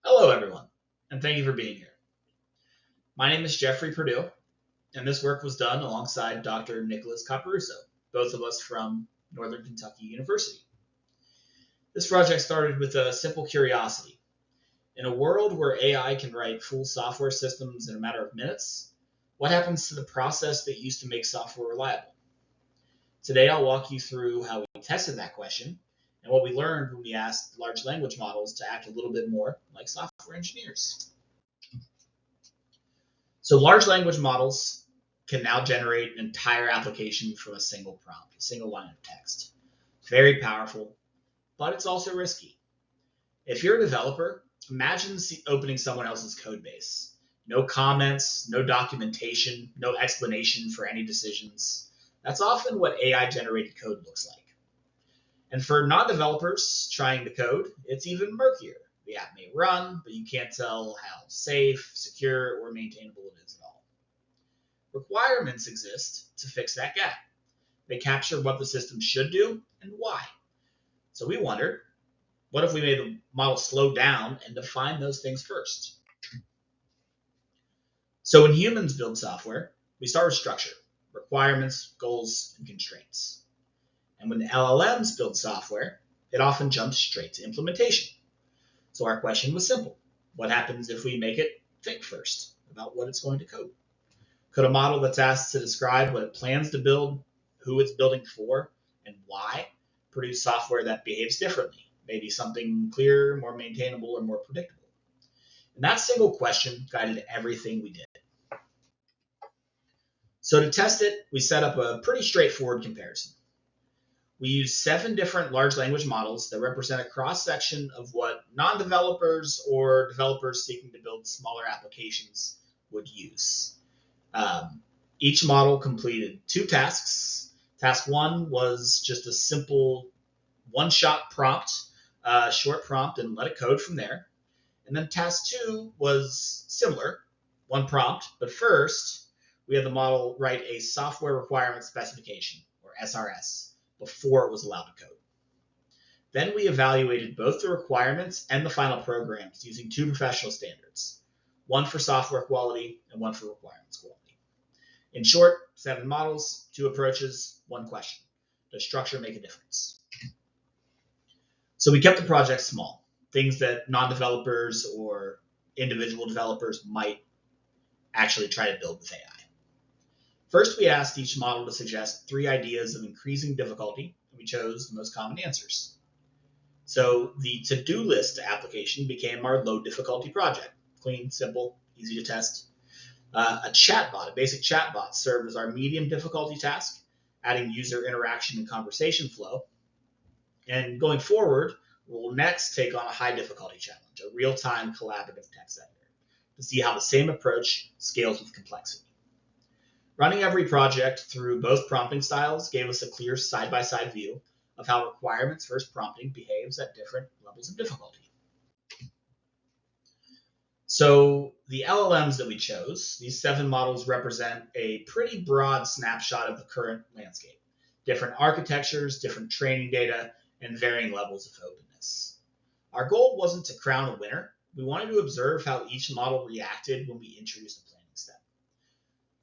Hello, everyone, and thank you for being here. My name is Jeffrey Purdue, and this work was done alongside Dr. Nicholas Caparuso, both of us from Northern Kentucky University. This project started with a simple curiosity. In a world where AI can write full software systems in a matter of minutes, what happens to the process that used to make software reliable? Today, I'll walk you through how we tested that question and what we learned when we asked large language models to act a little bit more like software engineers. So large language models can now generate an entire application from a single prompt, a single line of text. It's very powerful, but it's also risky. If you're a developer, imagine opening someone else's code base. No comments, no documentation, no explanation for any decisions. That's often what AI-generated code looks like. And for non-developers trying the code, it's even murkier. The app may run, but you can't tell how safe, secure, or maintainable it is at all. Requirements exist to fix that gap. They capture what the system should do and why. So we wondered, what if we made the model slow down and define those things first? So when humans build software, we start with structure, requirements, goals, and constraints. And when the LLMs build software, it often jumps straight to implementation. So our question was simple. What happens if we make it think first about what it's going to code? Could a model that's asked to describe what it plans to build, who it's building for, and why, produce software that behaves differently? Maybe something clearer, more maintainable, or more predictable. And that single question guided everything we did. So to test it, we set up a pretty straightforward comparison. We used 7 different large language models that represent a cross-section of what non-developers or developers seeking to build smaller applications would use. Each model completed 2 tasks. Task 1 was just a simple one-shot prompt, short prompt, and let it code from there. And then task 2 was similar, one prompt, but first we had the model write a software requirement specification, or SRS, before it was allowed to code. Then we evaluated both the requirements and the final programs using 2 professional standards, one for software quality and one for requirements quality. In short, 7 models, 2 approaches, 1 question. Does structure make a difference? So we kept the project small, things that non-developers or individual developers might actually try to build with AI. First, we asked each model to suggest 3 ideas of increasing difficulty, and we chose the most common answers. So the to-do list application became our low difficulty project. Clean, simple, easy to test. A chatbot, a basic chatbot, served as our medium difficulty task, adding user interaction and conversation flow. And going forward, we'll next take on a high difficulty challenge, a real-time collaborative text editor, to see how the same approach scales with complexity. Running every project through both prompting styles gave us a clear side-by-side view of how requirements versus prompting behaves at different levels of difficulty. So the LLMs that we chose, these 7 models represent a pretty broad snapshot of the current landscape. Different architectures, different training data, and varying levels of openness. Our goal wasn't to crown a winner. We wanted to observe how each model reacted when we introduced a planning step.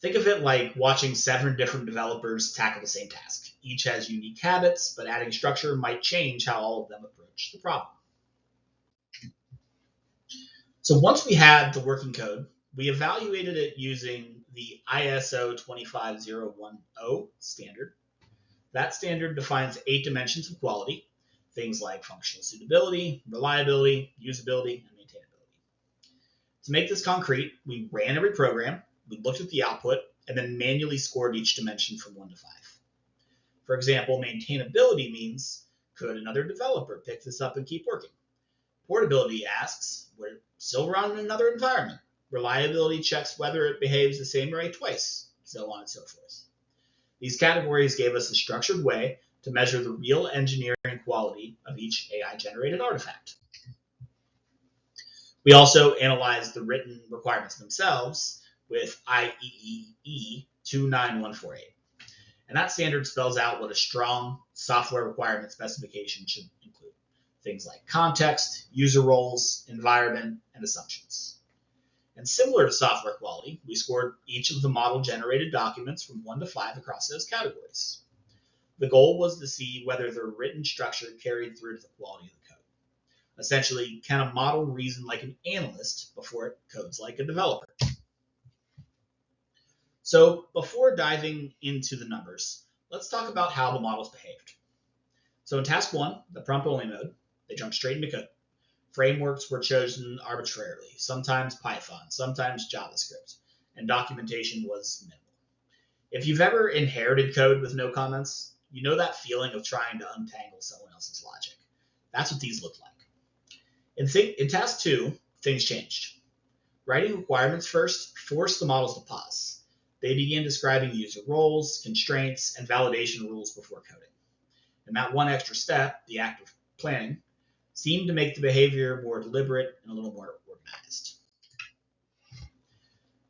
Think of it like watching 7 different developers tackle the same task. Each has unique habits, but adding structure might change how all of them approach the problem. So once we had the working code, we evaluated it using the ISO 25010 standard. That standard defines 8 dimensions of quality, things like functional suitability, reliability, usability, and maintainability. To make this concrete, we ran every program, we looked at the output, and then manually scored each dimension from 1 to 5. For example, maintainability means, could another developer pick this up and keep working? Portability asks, would it still run in another environment? Reliability checks whether it behaves the same way twice, so on and so forth. These categories gave us a structured way to measure the real engineering quality of each AI-generated artifact. We also analyzed the written requirements themselves with IEEE 29148. And that standard spells out what a strong software requirement specification should include. things like context, user roles, environment, and assumptions. And similar to software quality, we scored each of the model-generated documents from 1 to 5 across those categories. The goal was to see whether the written structure carried through to the quality of the code. Essentially, can a model reason like an analyst before it codes like a developer? So before diving into the numbers, let's talk about how the models behaved. So in task 1, the prompt-only mode, they jumped straight into code. Frameworks were chosen arbitrarily, sometimes Python, sometimes JavaScript, and documentation was minimal. If you've ever inherited code with no comments, you know that feeling of trying to untangle someone else's logic. That's what these look like. In task 2, things changed. Writing requirements first forced the models to pause. They began describing user roles, constraints, and validation rules before coding. And that one extra step, the act of planning, seemed to make the behavior more deliberate and a little more organized.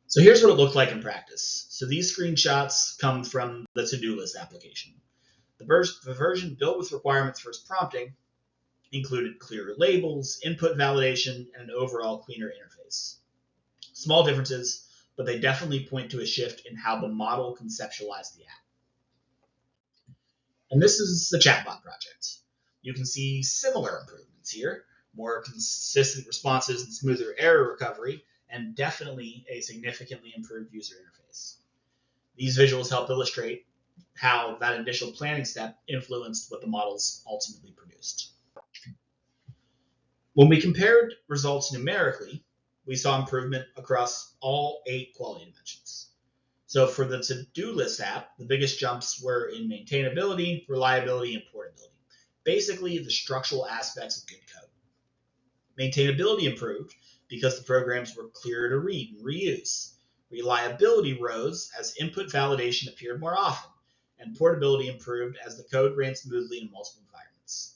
So here's what it looked like in practice. So these screenshots come from the to-do list application. The version built with requirements first prompting included clearer labels, input validation, and an overall cleaner interface. Small differences, but they definitely point to a shift in how the model conceptualized the app. And this is the chatbot project. You can see similar improvements here, more consistent responses and smoother error recovery, and definitely a significantly improved user interface. These visuals help illustrate how that initial planning step influenced what the models ultimately produced. When we compared results numerically, we saw improvement across all 8 quality dimensions. So for the to-do list app, the biggest jumps were in maintainability, reliability, and portability. Basically, the structural aspects of good code. Maintainability improved because the programs were clearer to read and reuse. Reliability rose as input validation appeared more often, and portability improved as the code ran smoothly in multiple environments.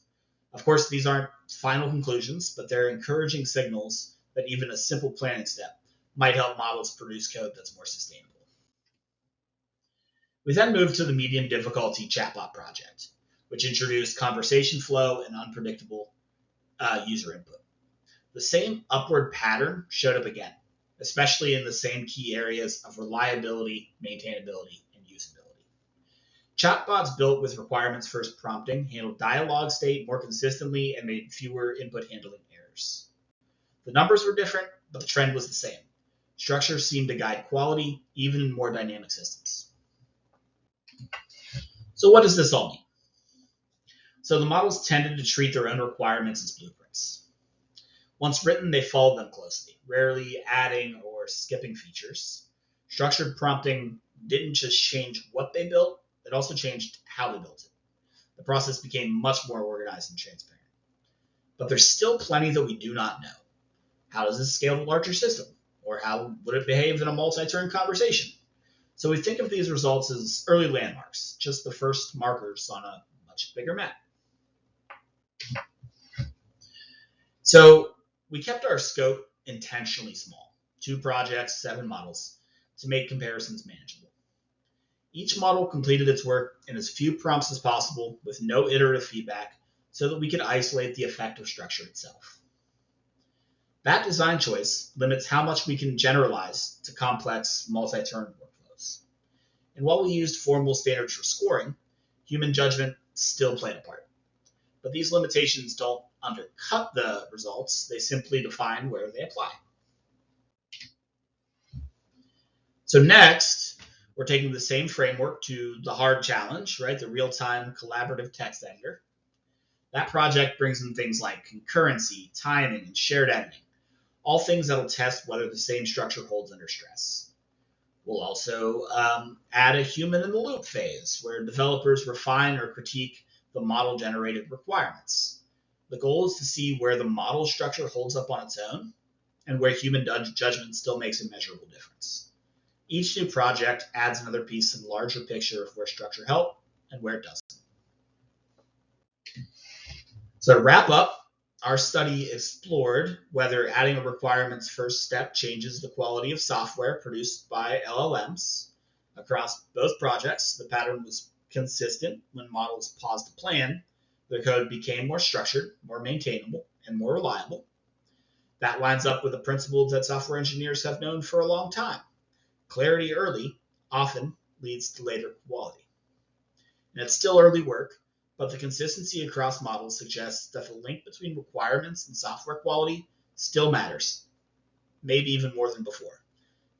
Of course, these aren't final conclusions, but they're encouraging signals that even a simple planning step might help models produce code that's more sustainable. We then moved to the medium difficulty chatbot project, which introduced conversation flow and unpredictable user input. The same upward pattern showed up again, especially in the same key areas of reliability, maintainability, and usability. Chatbots built with requirements first prompting handled dialogue state more consistently and made fewer input handling errors. The numbers were different, but the trend was the same. Structures seemed to guide quality, even in more dynamic systems. So what does this all mean? So the models tended to treat their own requirements as blueprints. Once written, they followed them closely, rarely adding or skipping features. Structured prompting didn't just change what they built, it also changed how they built it. The process became much more organized and transparent. But there's still plenty that we do not know. How does this scale to a larger system? Or how would it behave in a multi-turn conversation? So we think of these results as early landmarks, just the first markers on a much bigger map. So we kept our scope intentionally small, 2 projects, 7 models, to make comparisons manageable. Each model completed its work in as few prompts as possible with no iterative feedback so that we could isolate the effective structure itself. That design choice limits how much we can generalize to complex multi-turn workflows. And while we used formal standards for scoring, human judgment still played a part. But these limitations don't undercut the results, they simply define where they apply. So next, we're taking the same framework to the hard challenge, right? The real-time collaborative text editor. That project brings in things like concurrency, timing, and shared editing, all things that'll test whether the same structure holds under stress. We'll also add a human-in-the-loop phase, where developers refine or critique the model-generated requirements. The goal is to see where the model structure holds up on its own and where human judgment still makes a measurable difference. Each new project adds another piece in the larger picture of where structure helps and where it doesn't. So to wrap up, our study explored whether adding a requirements first step changes the quality of software produced by LLMs. Across both projects, the pattern was consistent when models paused to plan. The code became more structured, more maintainable, and more reliable. That lines up with a principle that software engineers have known for a long time. Clarity early often leads to later quality. And it's still early work, but the consistency across models suggests that the link between requirements and software quality still matters, maybe even more than before,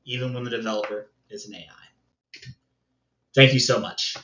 even when the developer is an AI. Thank you so much.